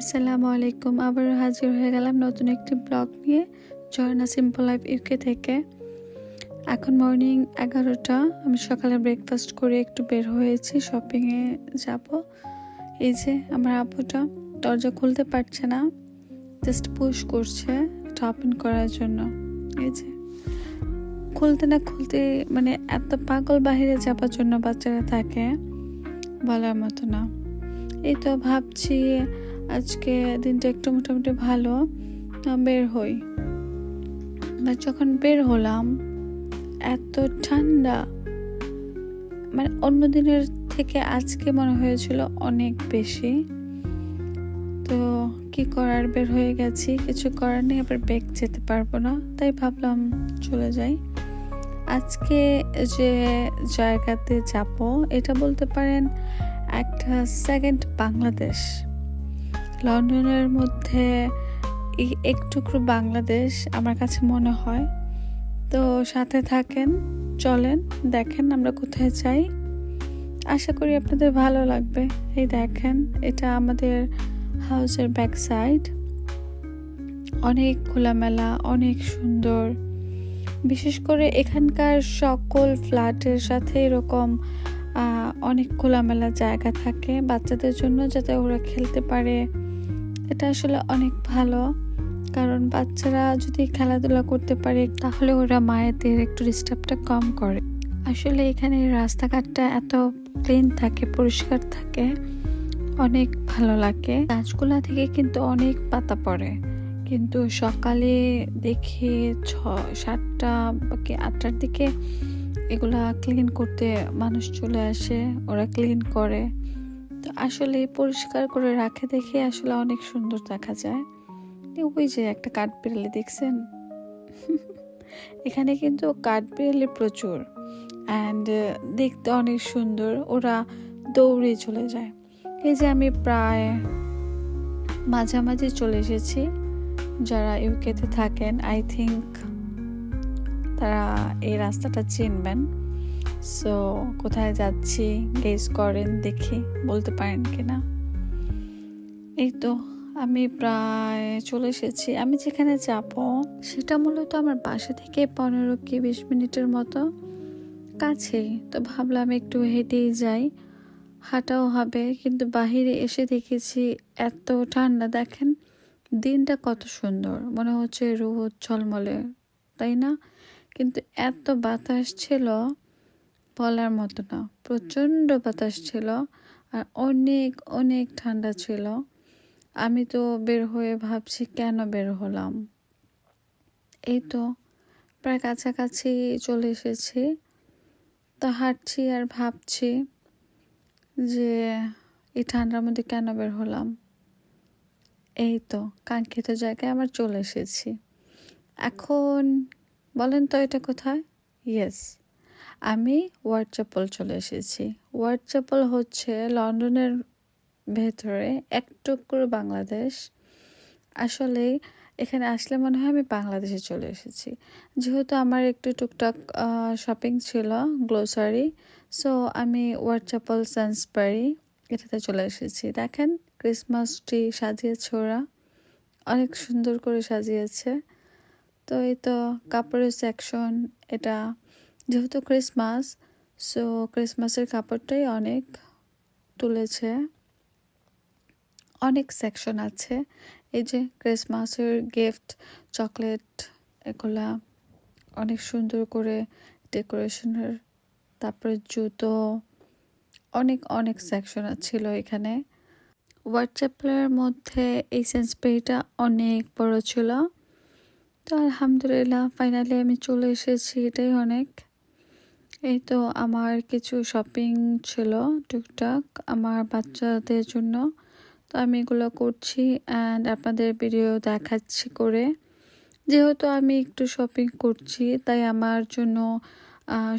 আসসালামু আলাইকুম। আবার হাজির হয়ে গেলাম নতুন একটি ব্লগ নিয়ে ঝর্ণা সিম্পল লাইফ ইউকে থেকে। এখন মর্নিং 11টা। আমি সকালে ব্রেকফাস্ট করে একটু বের হয়েছি, শপিংয়ে যাব। এই যে আমার আপুটা দরজা খুলতে পারছে না, জাস্ট পুশ করছে এটা ওপেন করার জন্য। এই যে খুলতে না খুলতে মানে এত পাগল বাহিরে যাবার জন্য বাচ্চারা থাকে বলার মতো না। এই তো ভাবছি আজকে দিনটা একটু মোটামুটি ভালো, বের হই। যখন বের হলাম এত ঠান্ডা, মানে অন্য দিনের থেকে আজকে মনে হয়েছিল অনেক বেশি। তো কি করার, বের হয়ে গেছি, কিছু করার নেই, আবার ব্যাগ যেতে পারবো না, তাই ভাবলাম চলে যাই। আজকে যে জায়গাতে যাব এটা বলতে পারেন একটা সেকেন্ড বাংলাদেশ। লন্ডনের মধ্যে একটুকরো বাংলাদেশ আমার কাছে মনে হয়। তো সাথে থাকেন, চলেন দেখেন আমরা কোথায় যাই। আশা করি আপনাদের ভালো লাগবে। এই দেখেন, এটা আমাদের হাউসের ব্যাক সাইড। অনেক খোলামেলা, অনেক সুন্দর। বিশেষ করে এখানকার সকল ফ্ল্যাটের সাথে এরকম অনেক খোলামেলা জায়গা থাকে বাচ্চাদের জন্য, যাতে ওরা খেলতে পারে। এটা আসলে অনেক ভালো, কারণ বাচ্চারা যদি খেলাধুলা করতে পারে তাহলে ওরা মায়েদের একটু ডিস্টার্বটা কম করে। আসলে এখানে রাস্তাঘাটটা এত ক্লিন থাকে, পরিষ্কার থাকে, অনেক ভালো লাগে। গাছগুলা থেকে কিন্তু অনেক পাতা পড়ে, কিন্তু সকালে দেখি 7টা বা 8টার দিকে এগুলা ক্লিন করতে মানুষ চলে আসে, ওরা ক্লিন করে। তো আসলে পরিষ্কার করে রাখে দেখে আসলে অনেক সুন্দর দেখা যায়। ওই যে একটা কাঠবিড়ালি দেখছেন, এখানে কিন্তু কাঠবিড়ালি প্রচুর, অ্যান্ড দেখতে অনেক সুন্দর। ওরা দৌড়ে চলে যায়। এই যে আমি প্রায় মাঝামাঝি চলে এসেছি। যারা ইউকেতে থাকেন আই থিঙ্ক তারা এই রাস্তাটা চিনবেন। সো কোথায় যাচ্ছি গেস করেন, দেখি বলতে পারেন কিনা। এই তো আমি প্রায় চলে এসেছি। আমি যেখানে যাব সেটা মূলত আমার বাসা থেকে 15-20 মিনিটের মতো কাছেই। তো ভাবলাম একটু হেঁটেই যাই, হাঁটাও হবে। কিন্তু বাহিরে এসে দেখেছি এত ঠান্ডা। দেখেন দিনটা কত সুন্দর, মনে হচ্ছে রোদ ঝলমলে, তাই না? কিন্তু এত বাতাস ছিল বলার মতো না, প্রচণ্ড বাতাস ছিল, আর অনেক অনেক ঠান্ডা ছিল। আমি তো বের হয়ে ভাবছি কেন বের হলাম। এই তো প্রায় কাছাকাছি চলে এসেছি। তো হাঁটছি আর ভাবছি যে এই ঠান্ডার মধ্যে কেন বের হলাম। এই তো কাঙ্ক্ষিত জায়গায় আমার চলে এসেছি। এখন বলেন তো এটা কোথায়? ইয়েস, আমি হোয়াইট চ্যাপেল চলে এসেছি। হোয়াইট চ্যাপেল হচ্ছে লন্ডনের ভেতরে এক টুকরো বাংলাদেশ। আসলে এখানে আসলে মনে হয় আমি বাংলাদেশে চলে এসেছি, যেহেতু আমার একটু টুকটাক শপিং ছিল, গ্লোসারি। সো আমি হোয়াইট চ্যাপেল সান্সবারি এটাতে চলে এসেছি। দেখেন ক্রিসমাস ট্রি সাজিয়েছে ওরা, অনেক সুন্দর করে সাজিয়েছে। তো এই তো কাপড়ের সেকশন, এটা যেহেতু ক্রিসমাস, সো ক্রিসমাসের কাপড়টাই অনেক তুলেছে। অনেক সেকশন আছে। এই যে ক্রিসমাসের গিফট, চকলেট, এগুলা অনেক সুন্দর করে ডেকোরেশনের। তারপরে জুতো, অনেক অনেক সেকশন ছিল এখানে। হোয়াইট চ্যাপেলের মধ্যে এই সেন্সবেরিটা অনেক বড় ছিল। তো আলহামদুলিল্লাহ ফাইনালি আমি চলে এসেছি, এটাই অনেক। এই তো আমার কিছু শপিং ছিল টুকটাক আমার বাচ্চাদের জন্য, তো আমি এগুলো করছি অ্যান্ড আপনাদের ভিডিও দেখাচ্ছি করে। যেহেতু আমি একটু শপিং করছি তাই আমার জন্য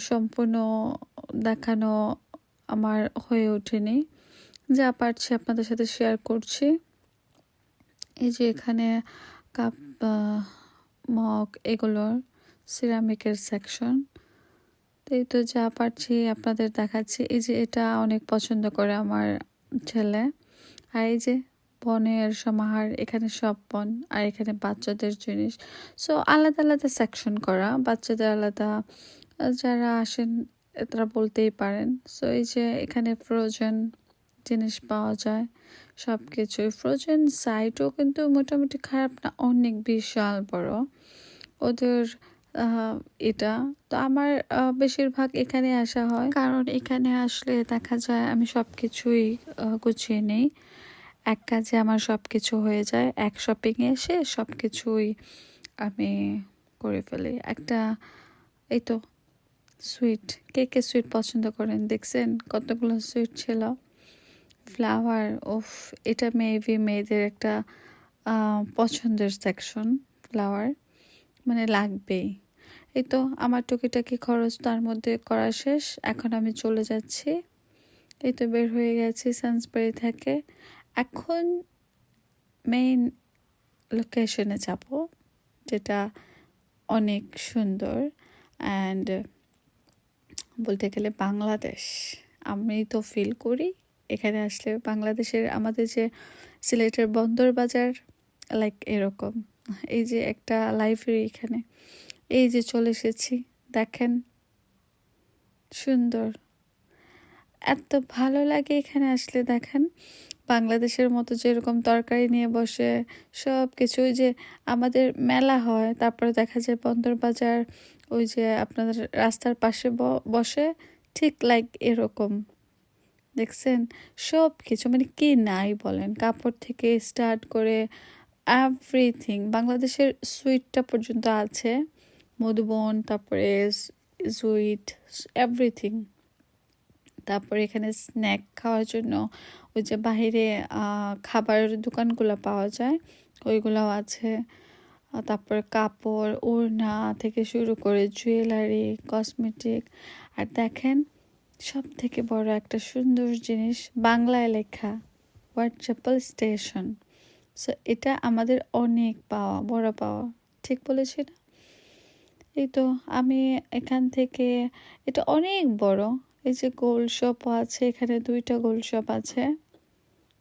সম্পূর্ণ দেখানো আমার হয়ে ওঠেনি, যা পারছি আপনাদের সাথে শেয়ার করছি। এই যে এখানে কাপ, মগ, এগুলোর সিরামিকের সেকশন। তো এই তো যা পারছি আপনাদের দেখাচ্ছি। এই যে এটা অনেক পছন্দ করে আমার ছেলে। আর এই যে পণের সমাহার, এখানে সব পণ, আর এখানে বাচ্চাদের জিনিস। সো আলাদা আলাদা সেকশন করা, বাচ্চাদের আলাদা, যারা আসেন তারা বলতেই পারেন। সো এই যে এখানে ফ্রোজেন জিনিস পাওয়া যায় সব কিছুই। ফ্রোজেন সাইটও কিন্তু মোটামুটি খারাপ না, অনেক বিশাল বড় ওদের এটা। তো আমার বেশিরভাগ এখানে আসা হয়, কারণ এখানে আসলে দেখা যায় আমি সব কিছুই গুছিয়ে নিই। এক কাজে আমার সব কিছু হয়ে যায়, এক শপিংয়ে এসে সব কিছুই আমি করে ফেলি। একটা এই তো সুইট, কে কে সুইট পছন্দ করেন দেখছেন কতগুলো সুইট ছিল। ফ্লাওয়ার, ওফ, এটা মেবি মেয়েদের একটা পছন্দের সেকশন। ফ্লাওয়ার মানে লাগবেই। এই তো আমার টুকিটাকি খরচ তার মধ্যে করা শেষ, এখন আমি চলে যাচ্ছি। এই তো বের হয়ে গেছি সানসবারি থেকে। এখন মেইন লোকেশনে যাব, যেটা অনেক সুন্দর অ্যান্ড বলতে গেলে বাংলাদেশ। আমি তো ফিল করি এখানে আসলে বাংলাদেশের, আমাদের যে সিলেটের বন্দর বাজার লাইক এরকম। এই যে একটা লাইব্রেরি এখানে, এই যে চলে এসেছি, দেখেন সুন্দর, এত ভালো লাগে এখানে আসলে। দেখেন বাংলাদেশের মতো যেরকম তরকারি নিয়ে বসে সব কিছু, ওই যে আমাদের মেলা হয়, তারপরে দেখা যায় বন্দর বাজার ওই যে আপনাদের রাস্তার পাশে বসে, ঠিক লাইক এরকম। দেখছেন সব কিছু, মানে কি নাই বলেন, কাপড় থেকে স্টার্ট করে এভরিথিং। বাংলাদেশের সুইটটা পর্যন্ত আছে, মধুবন, তারপরে সুইট, এভরিথিং। তারপরে এখানে স্ন্যাক খাওয়ার জন্য ওই যে বাহিরে খাবারের দোকানগুলো পাওয়া যায়, ওইগুলোও আছে। তারপর কাপড়, ওড়না থেকে শুরু করে জুয়েলারি, কসমেটিক। আর দেখেন সব থেকে বড় একটা সুন্দর জিনিস, বাংলায় লেখা হোয়াইটচ্যাপেল স্টেশন। সো এটা আমাদের অনেক পাওয়া, বড় পাওয়া, ঠিক বলেছি না? এই তো আমি এখান থেকে, এটা অনেক বড়। এই যে গোল্ড শপও আছে এখানে, 2টা গোল্ড শপ আছে।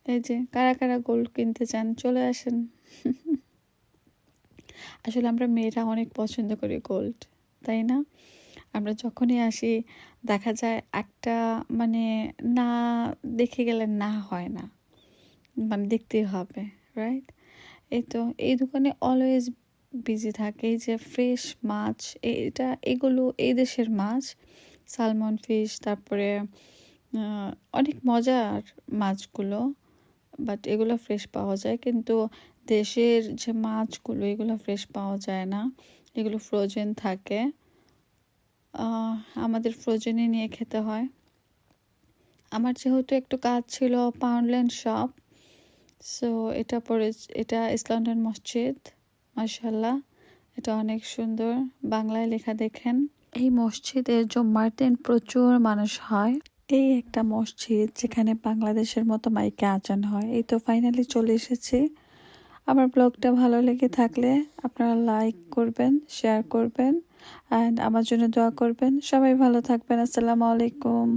এই যে কারা কারা গোল্ড কিনতে চান চলে আসেন। আসলে আমরা মেয়েরা অনেক পছন্দ করি গোল্ড, তাই না? আমরা যখনই আসি দেখা যায় একটা, মানে না দেখে গেলে না হয় না, মানে দেখতেই হবে, রাইট? এই তো এই দোকানে অলওয়েজ বিজি থাকে। এই যে ফ্রেশ মাছ, এগুলো এই দেশের মাছ, সালমন ফিশ, তারপরে অনেক মজার মাছগুলো, বাট এগুলো ফ্রেশ পাওয়া যায়। কিন্তু দেশের যে মাছগুলো এগুলো ফ্রেশ পাওয়া যায় না, এগুলো ফ্রোজেন থাকে। আমাদের ফ্রোজেনই নিয়ে খেতে হয়। আমার যেহেতু একটু কাজ ছিল পাউন্ডল্যান্ড শপ, সো এটা ইস্ট লন্ডন মসজিদ, মাশাআল্লাহ, এটা অনেক সুন্দর, বাংলায় লেখা দেখেন। এই মসজিদে জুম্মার দিন প্রচুর মানুষ হয়। এই একটা মসজিদ যেখানে বাংলাদেশের মতো মাইকে আজান হয়। এই তো ফাইনালি চলে এসেছি। আমার ব্লগটা ভালো লেগে থাকলে আপনারা লাইক করবেন, শেয়ার করবেন অ্যান্ড আমার জন্য দোয়া করবেন। সবাই ভালো থাকবেন। আসসালামু আলাইকুম।